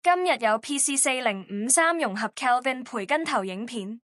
今日有 PC4053 融合 Kelvin 培根頭影片。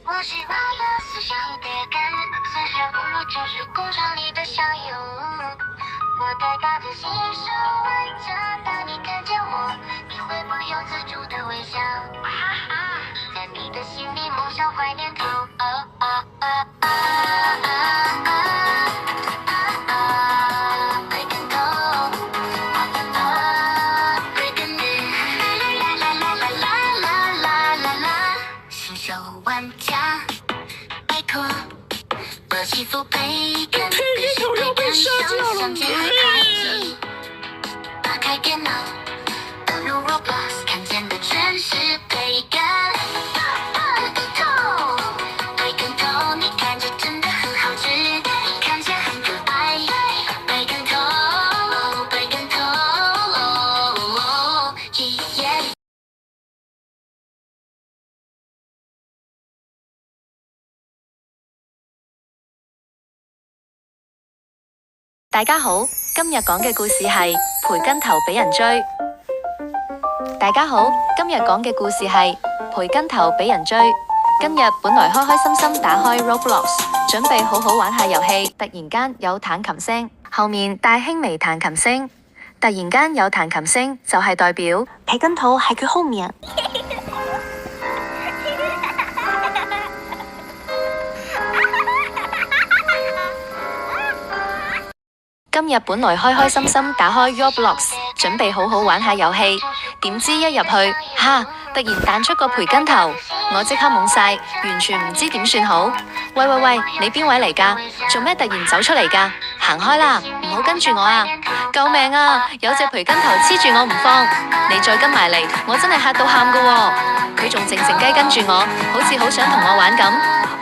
我习惯了思想别根，思想不如就是工厂里的小油。我代表着新手玩家，当你看见我，你会不由自主的微笑。在你的心里梦想怀念头。玩家，拜托，我欺负培根，必须培根上相机还开机，打开电脑，登入 Roblox， 看见的全是培根。培根头，你看着真的很好吃，看起来很可爱。培根头，培根头，耶。大家好，今日講嘅故事係培根頭俾人追。大家好，今日講嘅故事係培根頭俾人追。今日本來開開心心打開 Roblox， 準備好好玩下遊戲，突然間有彈琴聲，後面帶輕微彈琴聲。突然間有彈琴聲，就係代表培根頭喺佢後面。今日本來開開心心打開 Roblox， 準備好好玩下遊戲，點知一入去，突然彈出個培根頭，我即刻懵晒，完全唔知點算好。喂，你邊位嚟㗎？做咩突然走出嚟㗎？行開啦，唔好跟住我啊！救命啊！有隻培根頭黐住我唔放，你再跟埋嚟，我真係嚇到喊㗎喎！佢仲靜靜雞跟住我，好似好想同我玩咁，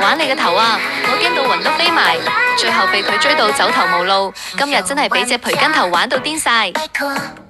玩你個頭啊！我驚到魂都飛埋。最後被佢追到走投無路。今日真係俾隻培根頭玩到癲晒。